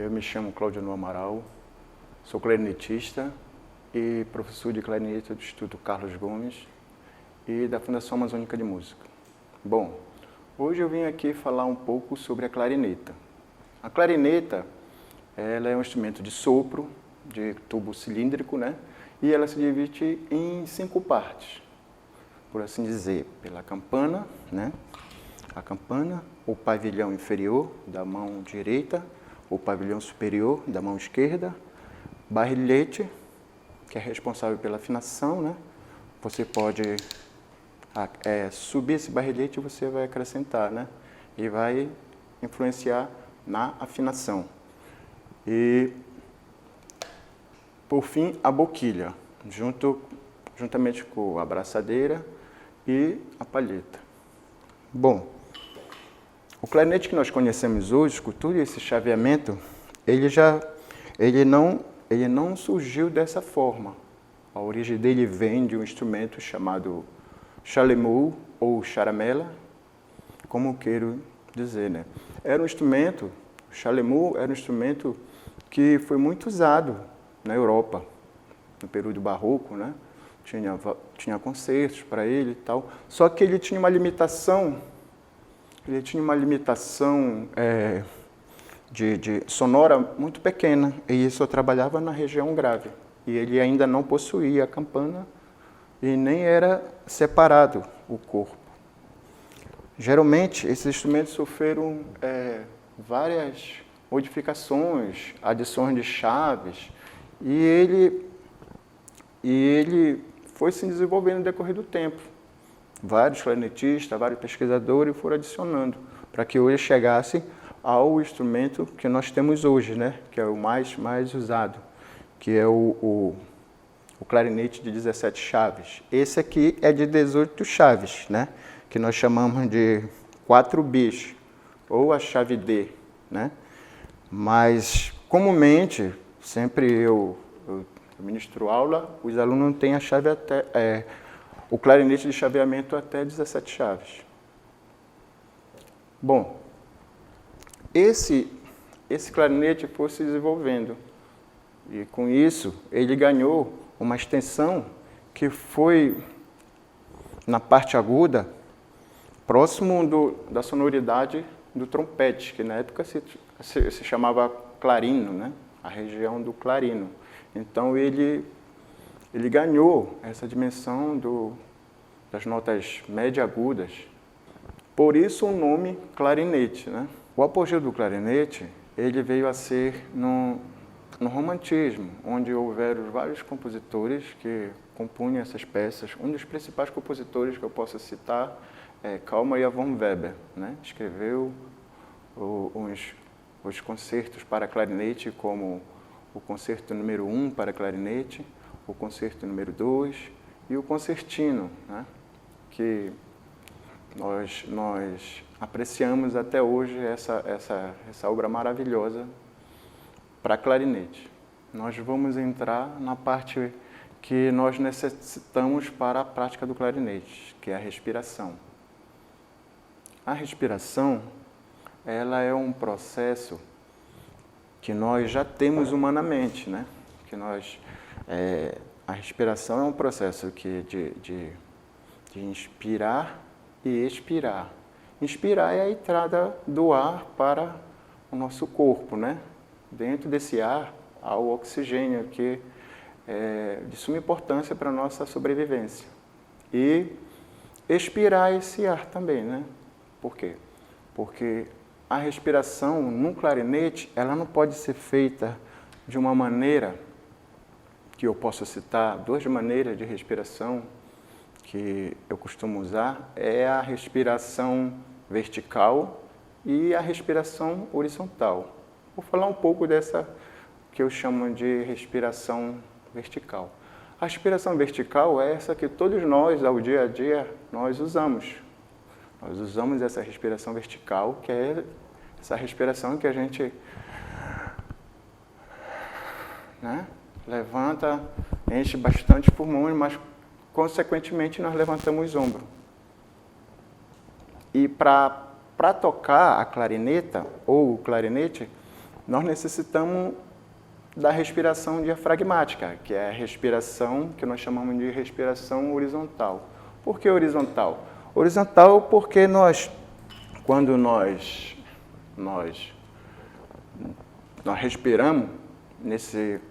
Eu me chamo Claudio Amaral, sou clarinetista e professor de clarinete do Instituto Carlos Gomes e da Fundação Amazônica de Música. Bom, hoje eu vim aqui falar um pouco sobre a clarineta. A clarineta, ela é um instrumento de sopro, de tubo cilíndrico, né? E ela se divide em 5 partes, por assim dizer, pela campana, né? A campana, o pavilhão inferior da mão direita, o pavilhão superior da mão esquerda, barrilhete, que é responsável pela afinação, né? Você pode subir esse barrilhete e você vai acrescentar, né? E vai influenciar na afinação. E, por fim, a boquilha, juntamente com a abraçadeira e a palheta. Bom, o clarinete que nós conhecemos hoje, com todo esse chaveamento, ele não surgiu dessa forma. A origem dele vem de um instrumento chamado chalemou ou charamela, como quero dizer, né? Era um instrumento, o chalemou era um instrumento que foi muito usado na Europa, no período barroco, né? Tinha concertos para ele e tal, só que ele tinha uma limitação. Ele tinha uma limitação de sonora muito pequena, e só trabalhava na região grave. E ele ainda não possuía a campana e nem era separado o corpo. Geralmente, esses instrumentos sofreram várias modificações, adições de chaves, e ele foi se desenvolvendo no decorrer do tempo. Vários clarinetistas, vários pesquisadores foram adicionando para que hoje chegasse ao instrumento que nós temos hoje, né? Que é o mais usado, que é o clarinete de 17 chaves. Esse aqui é de 18 chaves, né? Que nós chamamos de 4 bis, ou a chave D, né? Mas, comumente, sempre eu ministro aula, os alunos têm a chave o clarinete de chaveamento até 17 chaves. Bom, esse clarinete foi se desenvolvendo e, com isso, ele ganhou uma extensão que foi, na parte aguda, próximo da sonoridade do trompete, que na época se chamava clarino, né? A região do clarino. Então, ele ganhou essa dimensão das notas média-agudas. Por isso o nome clarinete, né? O apogeu do clarinete, ele veio a ser no romantismo, onde houveram vários compositores que compunham essas peças. Um dos principais compositores que eu posso citar é Carl Maria von Weber, né? Escreveu os concertos para clarinete, como o concerto número 1 para clarinete, o concerto número 2 e o concertino, né? Que nós apreciamos até hoje essa obra maravilhosa para clarinete. Nós vamos entrar na parte que nós necessitamos para a prática do clarinete, que é a respiração. A respiração, ela é um processo que nós já temos humanamente, né? A respiração é um processo de inspirar e expirar. Inspirar é a entrada do ar para o nosso corpo, né? Dentro desse ar há o oxigênio, que é de suma importância para a nossa sobrevivência. E expirar esse ar também, né? Por quê? Porque a respiração num clarinete, ela não pode ser feita de uma maneira, que eu posso citar 2 maneiras de respiração que eu costumo usar, é a respiração vertical e a respiração horizontal. Vou falar um pouco dessa que eu chamo de respiração vertical. A respiração vertical é essa que todos nós, ao dia a dia, nós usamos. Nós usamos essa respiração vertical, que é essa respiração que a gente, né, levanta, enche bastante os pulmões, mas, consequentemente, nós levantamos o ombro. E para tocar a clarineta ou o clarinete, nós necessitamos da respiração diafragmática, que é a respiração que nós chamamos de respiração horizontal. Por que horizontal? Horizontal porque quando nós respiramos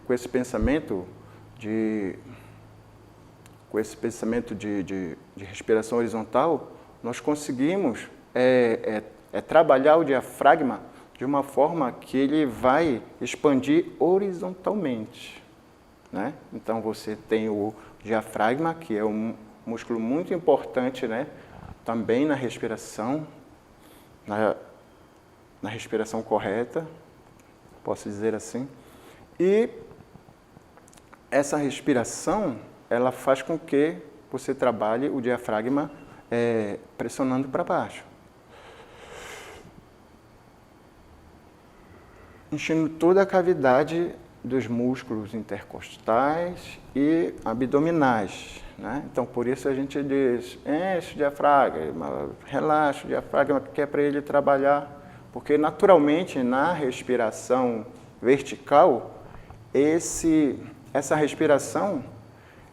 com esse pensamento de respiração horizontal, nós conseguimos trabalhar o diafragma de uma forma que ele vai expandir horizontalmente, né? Então, você tem o diafragma, que é um músculo muito importante, né? Também na respiração, na respiração correta, posso dizer assim. E essa respiração, ela faz com que você trabalhe o diafragma pressionando para baixo. Enchendo toda a cavidade dos músculos intercostais e abdominais, né? Então, por isso a gente diz, enche o diafragma, relaxa o diafragma, que é para ele trabalhar, porque naturalmente na respiração vertical, essa respiração,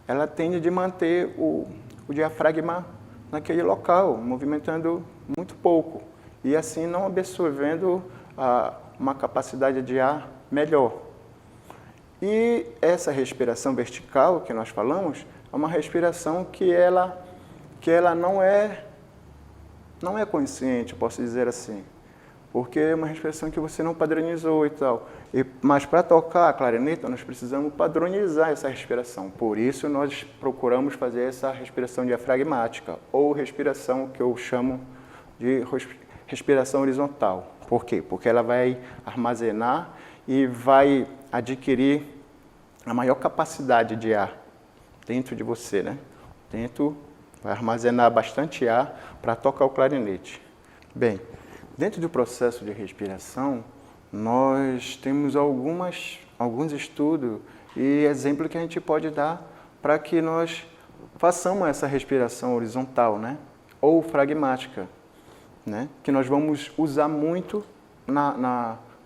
ela tende de manter o diafragma naquele local, movimentando muito pouco, e assim não absorvendo uma capacidade de ar melhor. E essa respiração vertical que nós falamos é uma respiração que ela não é consciente, posso dizer assim, porque é uma respiração que você não padronizou e tal. Mas para tocar a clarineta, nós precisamos padronizar essa respiração. Por isso, nós procuramos fazer essa respiração diafragmática, ou respiração que eu chamo de respiração horizontal. Por quê? Porque ela vai armazenar e vai adquirir a maior capacidade de ar dentro de você, né? Vai armazenar bastante ar para tocar o clarinete. Bem, dentro do processo de respiração, nós temos alguns estudos e exemplos que a gente pode dar para que nós façamos essa respiração horizontal, né? Ou fragmática, né? Que nós vamos usar muito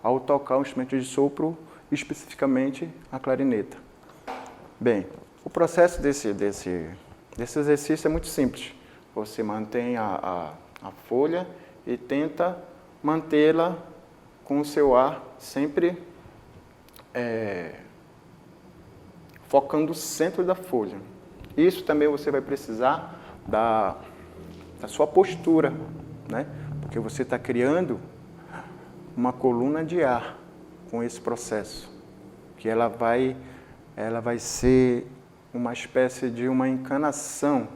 ao tocar o instrumento de sopro, especificamente a clarineta. Bem, o processo desse exercício é muito simples. Você mantém a folha e tenta mantê-la com o seu ar sempre focando o centro da folha. Isso também você vai precisar da sua postura, né? Porque você está criando uma coluna de ar com esse processo, que ela vai ser uma espécie de uma encanação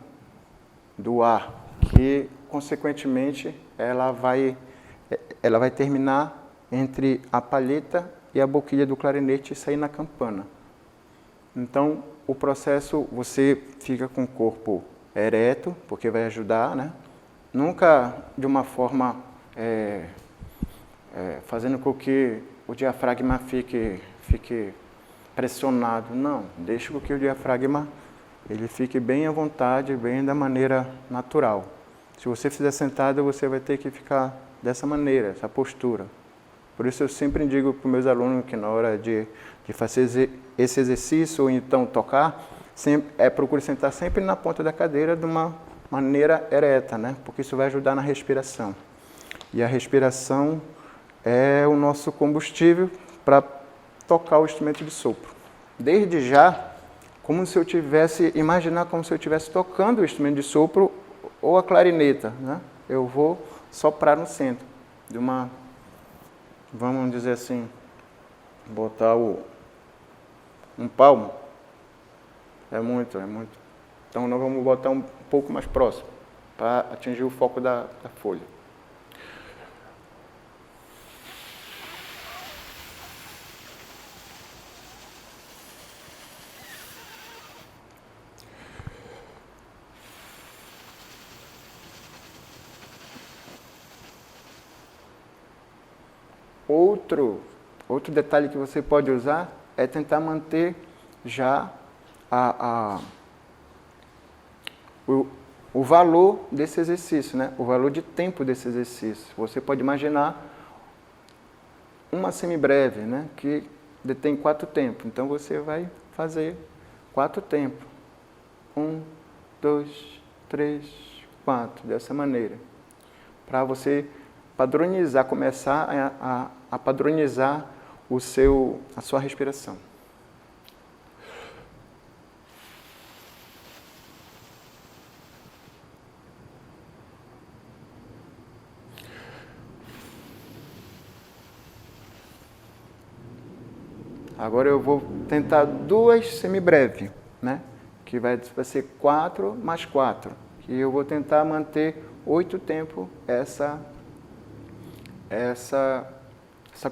do ar, que, consequentemente, ela vai terminar entre a palheta e a boquilha do clarinete e sair na campana. Então, o processo, você fica com o corpo ereto, porque vai ajudar, né? Nunca de uma forma fazendo com que o diafragma fique pressionado. Não, deixa com que o diafragma ele fique bem à vontade, bem da maneira natural. Se você fizer sentado, você vai ter que ficar dessa maneira, essa postura. Por isso eu sempre digo para os meus alunos que na hora de fazer esse exercício ou então tocar, procure sentar sempre na ponta da cadeira de uma maneira ereta, né? Porque isso vai ajudar na respiração. E a respiração é o nosso combustível para tocar o instrumento de sopro. Desde já, imaginar como se eu estivesse tocando o instrumento de sopro ou a clarineta, né? Eu vou soprar no centro de vamos dizer assim, botar um palmo. É muito. Então nós vamos botar um pouco mais próximo, para atingir o foco da folha. Outro detalhe que você pode usar é tentar manter já o valor desse exercício, né? O valor de tempo desse exercício. Você pode imaginar uma semibreve, né, que detém 4 tempos. Então você vai fazer 4 tempos. 1, 2, 3, 4, dessa maneira. Para você padronizar, começar a padronizar a sua respiração. Agora eu vou tentar 2 semibreves, né? Que vai ser 4 mais 4. E eu vou tentar manter 8 tempos essa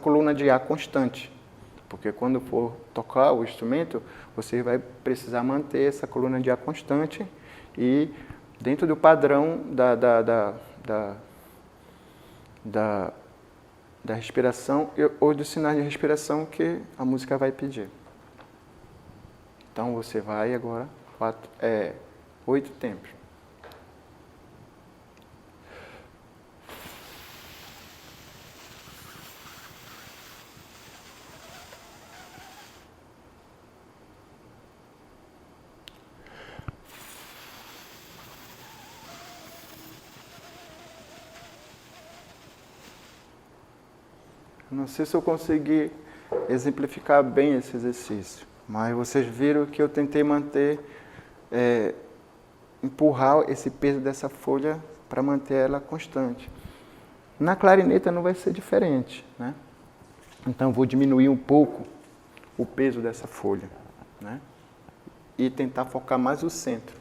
coluna de ar constante. Porque quando for tocar o instrumento, você vai precisar manter essa coluna de ar constante e dentro do padrão da respiração ou dos sinais de respiração que a música vai pedir. Então você vai agora 8 tempos. Não sei se eu consegui exemplificar bem esse exercício, mas vocês viram que eu tentei empurrar esse peso dessa folha para manter ela constante. Na clarineta não vai ser diferente, né? Então eu vou diminuir um pouco o peso dessa folha, né? E tentar focar mais o centro.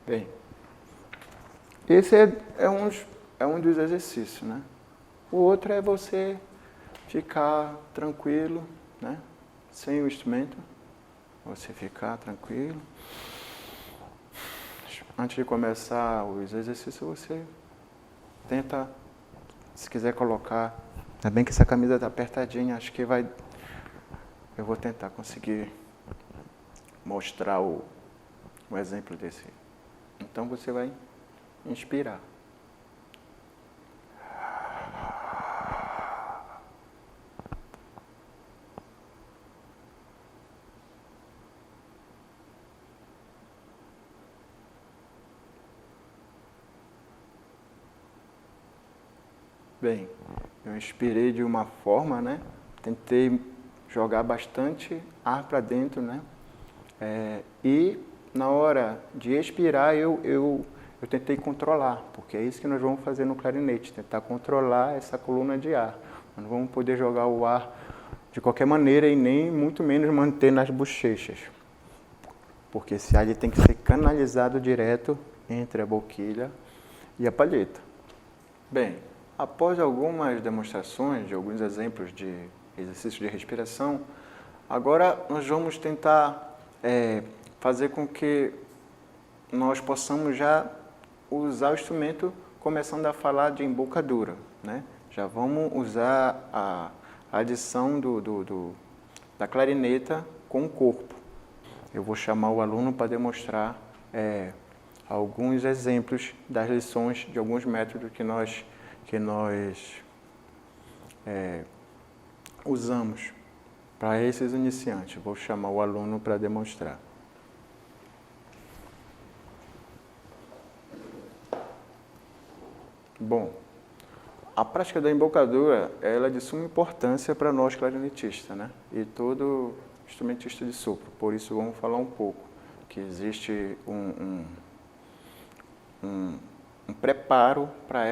Bem, esse é um dos exercícios, né? O outro é você ficar tranquilo, né? Sem o instrumento, você ficar tranquilo. Antes de começar os exercícios, você tenta, se quiser colocar, ainda bem que essa camisa está apertadinha, acho que eu vou tentar conseguir mostrar o exemplo desse. Então você vai inspirar. Bem, eu inspirei de uma forma, né? Tentei jogar bastante ar para dentro, né? E na hora de expirar, eu tentei controlar, porque é isso que nós vamos fazer no clarinete, tentar controlar essa coluna de ar. Nós não vamos poder jogar o ar de qualquer maneira e nem muito menos manter nas bochechas, porque esse ar ele tem que ser canalizado direto entre a boquilha e a palheta. Bem, após algumas demonstrações de alguns exemplos de exercícios de respiração, agora nós vamos tentar fazer com que nós possamos já usar o instrumento começando a falar de embocadura, né? Já vamos usar a adição da clarineta com o corpo. Eu vou chamar o aluno para demonstrar alguns exemplos das lições de alguns métodos que nós usamos para esses iniciantes. Vou chamar o aluno para demonstrar. Bom, a prática da embocadura ela é de suma importância para nós clarinetistas, né? E todo instrumentista de sopro. Por isso vamos falar um pouco que existe um preparo para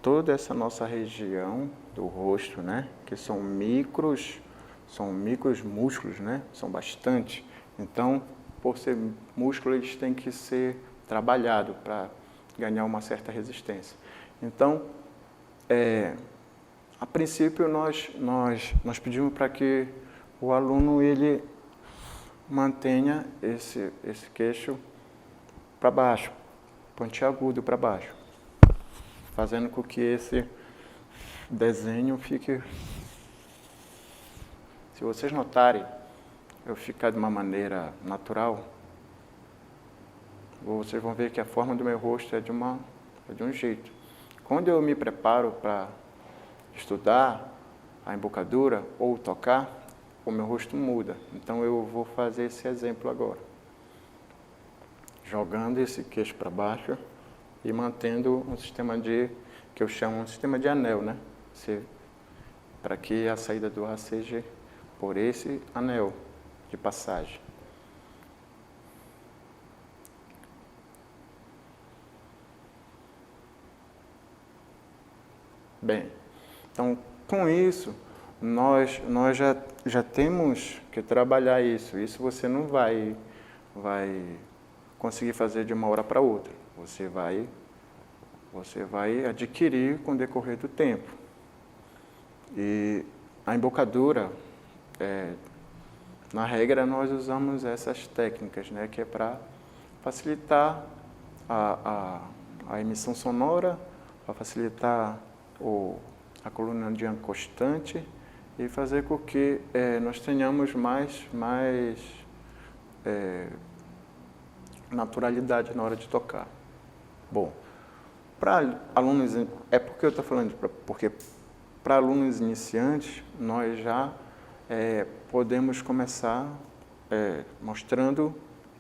toda essa nossa região do rosto, né? Que são micros músculos, né? São bastante. Então, por ser músculo, eles têm que ser trabalhados para ganhar uma certa resistência. Então, a princípio, nós pedimos para que o aluno ele mantenha esse queixo para baixo, pontiagudo para baixo. fazendo com que esse desenho fique... Se vocês notarem, eu ficar de uma maneira natural, vocês vão ver que a forma do meu rosto é de um jeito. Quando eu me preparo para estudar a embocadura ou tocar, o meu rosto muda. Então eu vou fazer esse exemplo agora. Jogando esse queixo para baixo e mantendo um sistema que eu chamo um sistema de anel, né? Para que a saída do ar seja por esse anel de passagem. Bem, então com isso, nós já temos que trabalhar isso. Isso você não vai conseguir fazer de uma hora para outra. Você vai adquirir com o decorrer do tempo. E a embocadura, na regra, nós usamos essas técnicas, né, que é para facilitar a emissão sonora, para facilitar a coluna de ar constante e fazer com que nós tenhamos mais naturalidade na hora de tocar. Bom, para alunos, porque eu estou falando, porque para alunos iniciantes, nós já podemos começar mostrando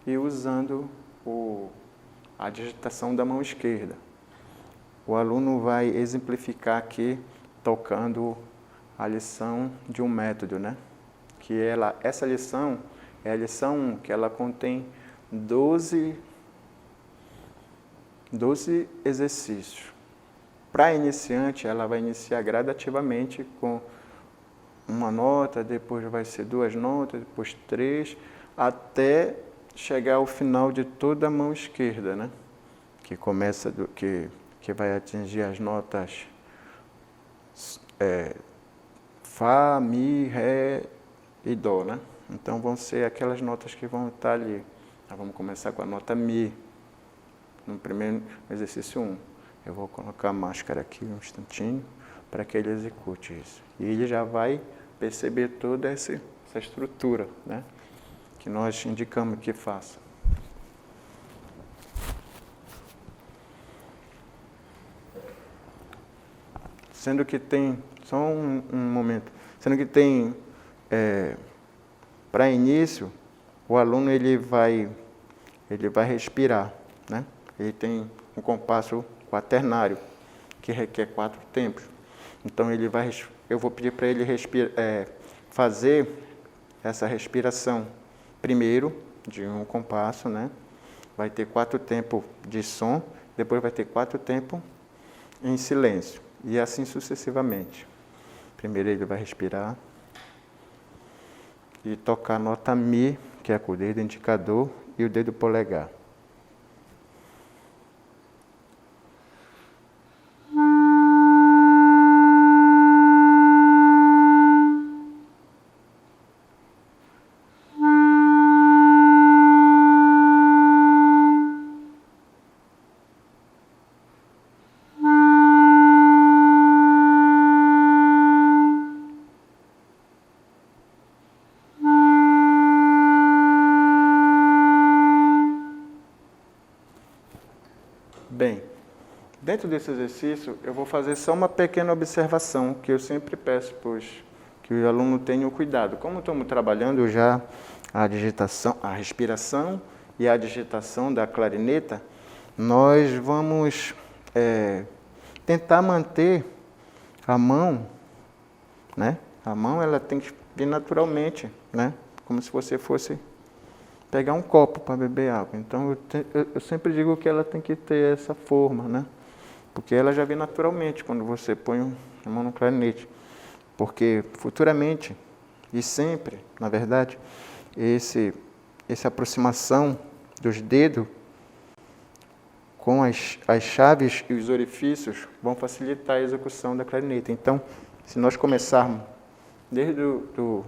e usando a digitação da mão esquerda. O aluno vai exemplificar aqui tocando a lição de um método, né? Essa lição é a lição 1, que ela contém 12 exercícios. Para iniciante, ela vai iniciar gradativamente com uma nota, depois vai ser 2 notas, depois 3, até chegar ao final de toda a mão esquerda, né? Que começa que vai atingir as notas Fá, Mi, Ré e Dó, né? Então vão ser aquelas notas que vão estar ali. Nós vamos começar com a nota Mi, no primeiro exercício 1. Eu vou colocar a máscara aqui um instantinho para que ele execute isso. E ele já vai perceber toda essa estrutura, né, que nós indicamos que faça. Sendo que tem, só um momento, sendo que tem, para início, o aluno ele vai respirar, né? Ele tem um compasso quaternário, que requer 4 tempos. Então eu vou pedir para ele fazer essa respiração primeiro de um compasso, né? Vai ter 4 tempos de som, depois vai ter 4 tempos em silêncio. E assim sucessivamente. Primeiro ele vai respirar e tocar a nota Mi, que é com o dedo indicador e o dedo polegar. Bem, dentro desse exercício, eu vou fazer só uma pequena observação, que eu sempre peço, que o aluno tenha o cuidado. Como estamos trabalhando já a digitação, a respiração e a digitação da clarineta, nós vamos tentar manter a mão, né? A mão ela tem que vir naturalmente, né? Como se você fosse pegar um copo para beber água. Então, eu sempre digo que ela tem que ter essa forma, né? Porque ela já vem naturalmente quando você põe a mão no clarinete. Porque futuramente, e sempre, na verdade, essa aproximação dos dedos com as chaves e os orifícios vão facilitar a execução da clarineta. Então, se nós começarmos desde o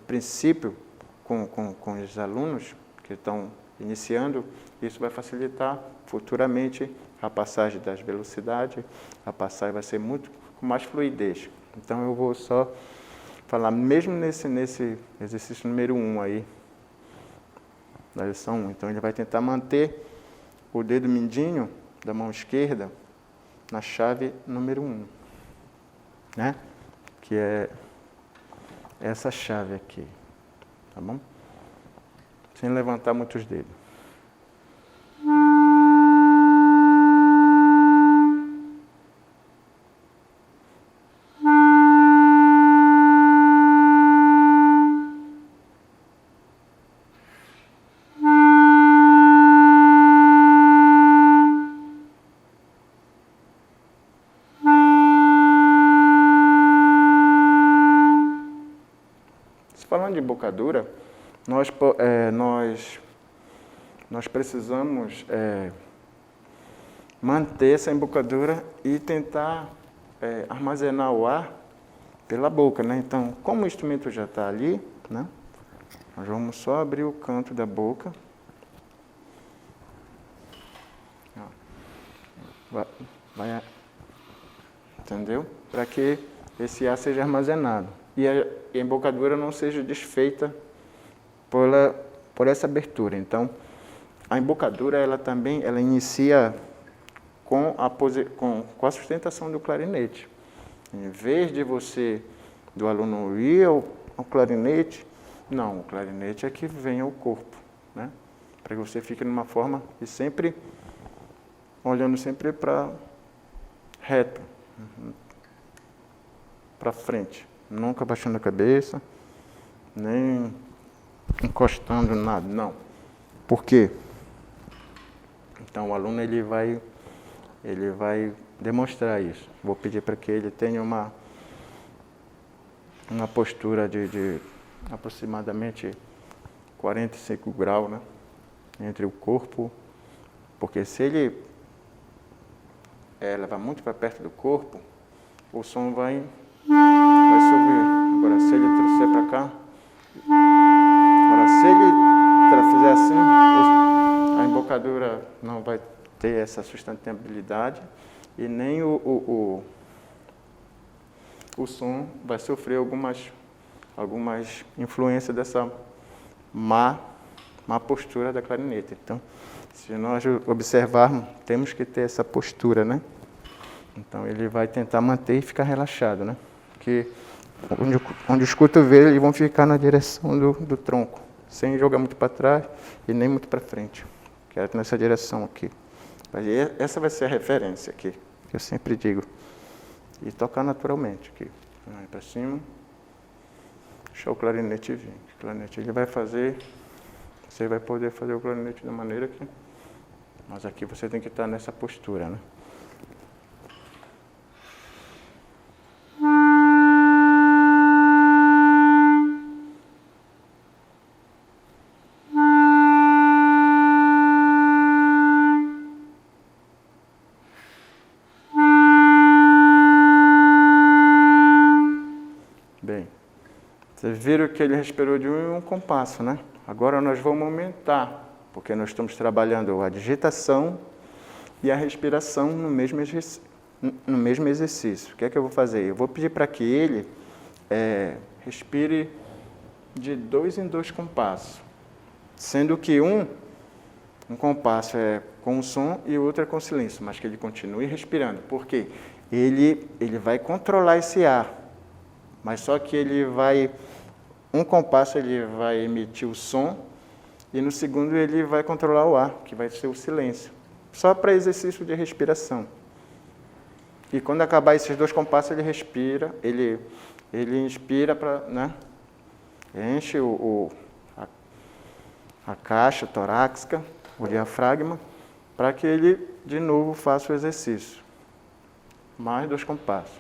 princípio, com os alunos que estão iniciando, isso vai facilitar futuramente a passagem das velocidades, a passagem vai ser muito com mais fluidez. Então eu vou só falar, mesmo nesse exercício número 1 aí, da lição 1. Então ele vai tentar manter o dedo mindinho da mão esquerda na chave número 1, né? Que é essa chave aqui, tá bom? Sem levantar muito os dedos. Falando de embocadura, nós precisamos manter essa embocadura e tentar armazenar o ar pela boca, né? Então, como o instrumento já está ali, né? Nós vamos só abrir o canto da boca. Vai, entendeu? Para que esse ar seja armazenado e a embocadura não seja desfeita por essa abertura. Então, a embocadura ela inicia com a sustentação do clarinete. Em vez do aluno ir ao clarinete, não, o clarinete é que vem ao corpo, né? Para que você fique numa forma e sempre olhando sempre para reto, para frente, nunca baixando a cabeça, nem encostando nada, não. Por quê? Então o aluno ele vai demonstrar isso. Vou pedir para que ele tenha uma postura de aproximadamente 45 graus, né? Entre o corpo, porque se ele levar muito para perto do corpo, o som vai se ouvir. Agora, se ele trouxer para cá, agora se ele fizer assim, a embocadura não vai ter essa sustentabilidade e nem o som vai sofrer algumas influências dessa má postura da clarinete. Então, se nós observarmos, temos que ter essa postura, né? Então, ele vai tentar manter e ficar relaxado, né? Porque onde os cotovelos eles vão ficar na direção do tronco, sem jogar muito para trás e nem muito para frente, que é nessa direção aqui. Essa vai ser a referência aqui, que eu sempre digo. E tocar naturalmente aqui. Vai para cima, deixar o clarinete vir. O clarinete ele vai fazer, você vai poder fazer o clarinete da maneira que... Mas aqui você tem que estar nessa postura, né? Bem, vocês viram que ele respirou de um compasso, né? Agora nós vamos aumentar, porque nós estamos trabalhando a digitação e a respiração no mesmo exercício. O que é que eu vou fazer? Eu vou pedir para que ele respire de 2 em 2 compassos, sendo que um compasso é com som e o outro é com silêncio, mas que ele continue respirando. Por quê? Ele vai controlar esse ar, mas só que um compasso ele vai emitir o som e no segundo ele vai controlar o ar, que vai ser o silêncio. Só para exercício de respiração. E quando acabar esses 2 compassos, ele respira, ele inspira para, né? Enche a caixa torácica, o diafragma, para que ele de novo faça o exercício. Mais 2 compassos.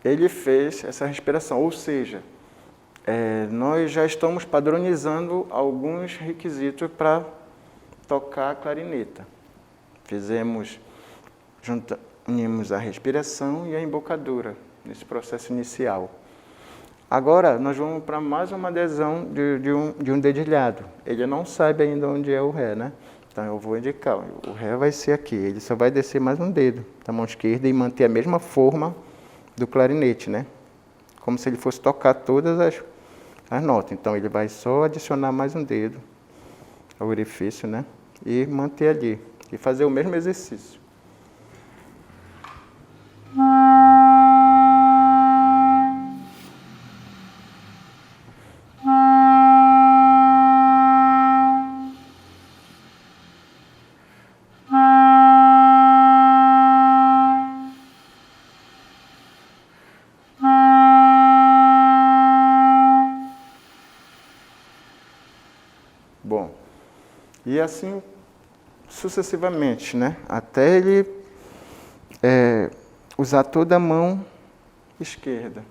ele fez essa respiração, ou seja, nós já estamos padronizando alguns requisitos para tocar a clarineta. Unimos a respiração e a embocadura nesse processo inicial. Agora, nós vamos para mais uma adesão de um dedilhado. Ele não sabe ainda onde é o Ré, né? Então, eu vou indicar. O Ré vai ser aqui. Ele só vai descer mais um dedo da mão esquerda e manter a mesma forma do clarinete, né? Como se ele fosse tocar todas as notas. Então, ele vai só adicionar mais um dedo ao orifício, né? E manter ali. E fazer o mesmo exercício. Bom, e assim sucessivamente, né? Até ele usar toda a mão esquerda.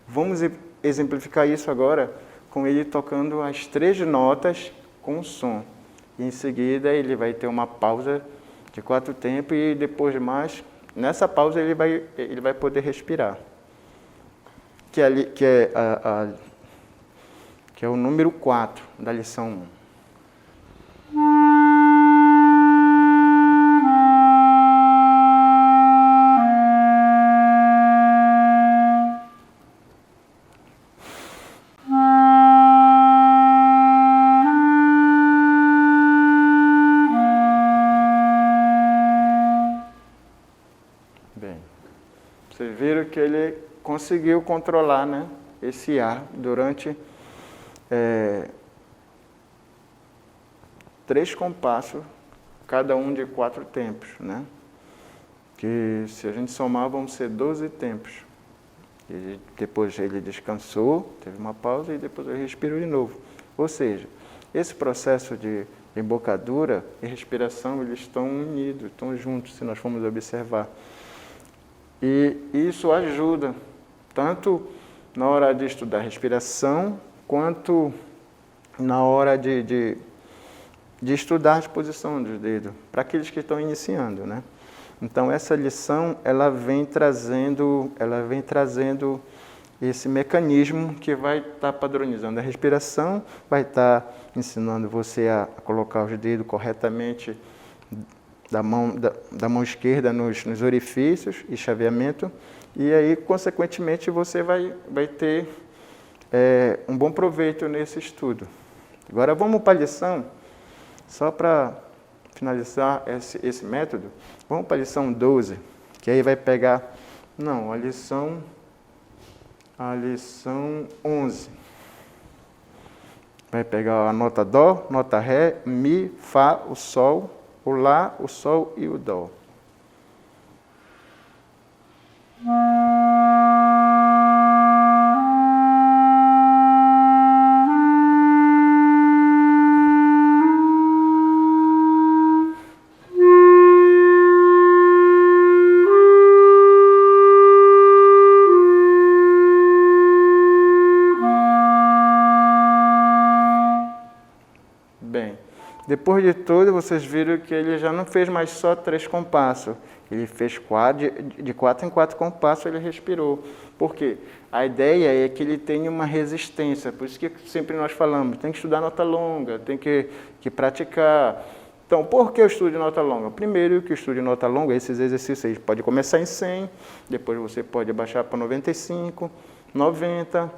Vamos exemplificar isso agora com ele tocando as 3 notas com som. E em seguida ele vai ter uma pausa de 4 tempos e depois de mais, nessa pausa ele vai poder respirar. Que é o número 4 da lição 1. Bem, vocês viram que ele conseguiu controlar, né, esse ar durante 3 compassos, cada um de 4 tempos, né? Que se a gente somar vão ser 12 tempos. E depois ele descansou, teve uma pausa e depois ele respirou de novo. Ou seja, esse processo de embocadura e respiração, eles estão unidos, estão juntos, se nós formos observar. E isso ajuda, tanto na hora de estudar respiração, quanto na hora de estudar a disposição dos dedos, para aqueles que estão iniciando, né? Então, essa lição, ela vem trazendo esse mecanismo que vai estar padronizando a respiração, vai estar ensinando você a colocar os dedos corretamente da mão esquerda nos orifícios e chaveamento, e aí, consequentemente, você vai ter um bom proveito nesse estudo. Agora, vamos para a lição, só para finalizar esse método, vamos para a lição 12, que aí vai pegar, não, a lição 11. Vai pegar a nota Dó, nota Ré, Mi, Fá, o Sol, o Lá, o Sol e o Dó. Bem, depois de tudo, vocês viram que ele já não fez mais só 3 compassos. Ele fez de 4 em 4 compassos, ele respirou. Por quê? A ideia é que ele tenha uma resistência. Por isso que sempre nós falamos, tem que estudar nota longa, tem que praticar. Então, por que eu estudo nota longa? Primeiro, que eu estudo nota longa, esses exercícios pode começar em 100, depois você pode baixar para 95, 90,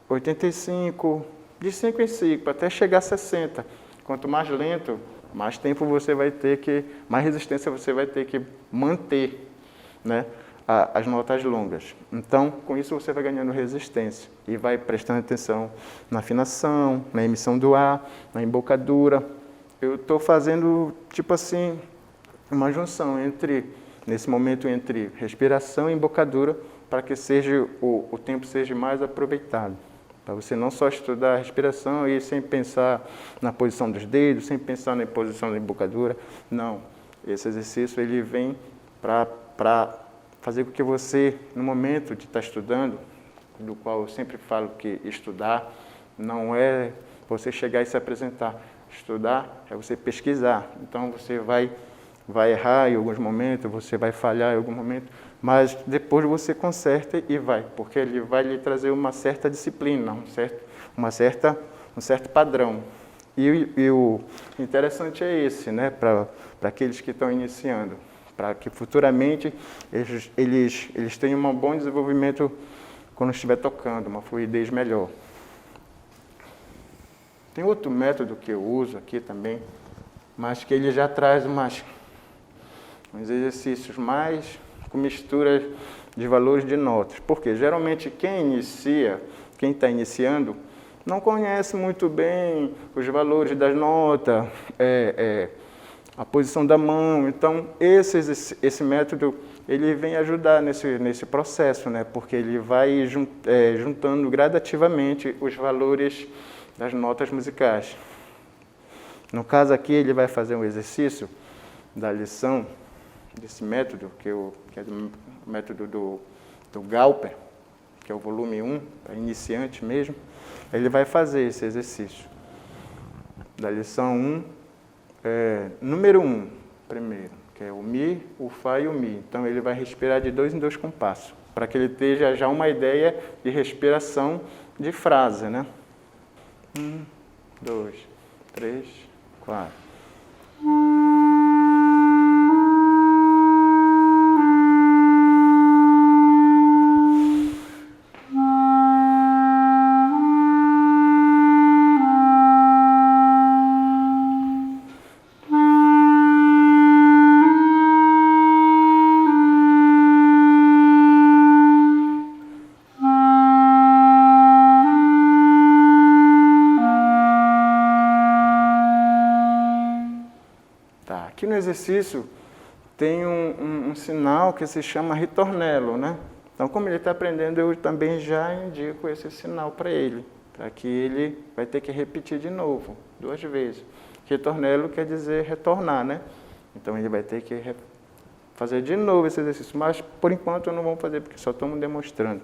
85... de 5 em 5, até chegar a 60. Quanto mais lento, mais tempo você vai ter mais resistência você vai ter que manter, né, as notas longas. Então, com isso você vai ganhando resistência e vai prestando atenção na afinação, na emissão do ar, na embocadura. Eu estou fazendo, tipo assim, uma junção nesse momento entre respiração e embocadura, para que o tempo seja mais aproveitado. Para você não só estudar a respiração e sem pensar na posição dos dedos, sem pensar na posição da embocadura. Não. Esse exercício ele vem para fazer com que você, no momento de estar estudando, do qual eu sempre falo que estudar não é você chegar e se apresentar. Estudar é você pesquisar. Então você vai errar em alguns momentos, você vai falhar em algum momento, mas depois você conserta e vai, porque ele vai lhe trazer uma certa disciplina, um certo padrão. E o interessante é esse, né, para aqueles que estão iniciando, para que futuramente eles tenham um bom desenvolvimento quando estiver tocando, uma fluidez melhor. Tem outro método que eu uso aqui também, mas que ele já traz uns exercícios mais com misturas de valores de notas. Porque geralmente quem está iniciando, não conhece muito bem os valores das notas, a posição da mão. Então, esse método ele vem ajudar nesse processo, né? Porque ele vai juntando gradativamente os valores das notas musicais. No caso aqui, ele vai fazer um exercício da lição desse método, que é o método do Galper, que é o volume 1, para iniciante mesmo. Ele vai fazer esse exercício da lição 1, número 1, primeiro, que é o Mi, o Fá e o Mi. Então, ele vai respirar de 2 em 2 compassos, para que ele tenha já uma ideia de respiração de frase, né? 1, 2, 3, 4. Aqui no exercício tem um sinal que se chama ritornello, né? Então, como ele está aprendendo, eu também já indico esse sinal para ele, para que ele vai ter que repetir de novo, 2 vezes. Ritornello quer dizer retornar, né? Então, ele vai ter que fazer de novo esse exercício, mas por enquanto não vamos fazer, porque só estamos demonstrando.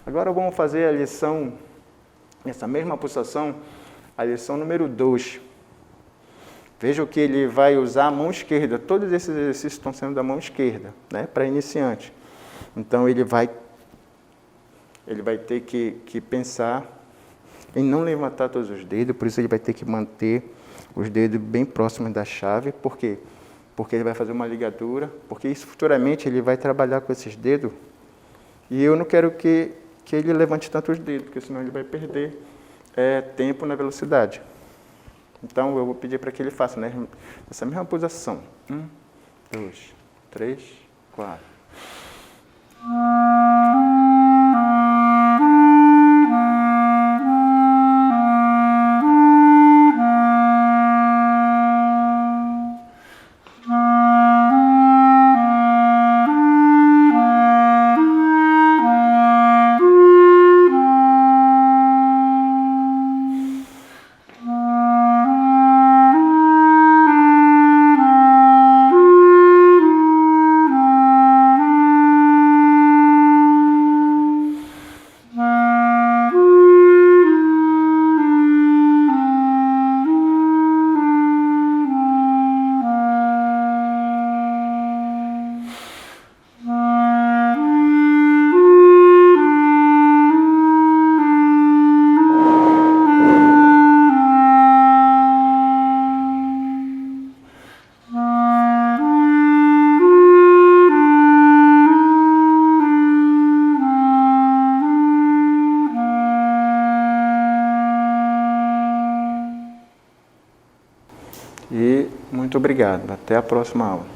Agora vamos fazer a lição, essa mesma pulsação, a lição número 2. Veja que ele vai usar a mão esquerda. Todos esses exercícios estão sendo da mão esquerda, né, para iniciante. Então, ele vai ter que pensar em não levantar todos os dedos, por isso ele vai ter que manter os dedos bem próximos da chave. Por quê? Porque ele vai fazer uma ligadura, porque isso futuramente ele vai trabalhar com esses dedos, e eu não quero que ele levante tanto os dedos, porque senão ele vai perder tempo na velocidade. Então, eu vou pedir para que ele faça, né, essa mesma posição. 1, 2, 3, 4. E muito obrigado. Até a próxima aula.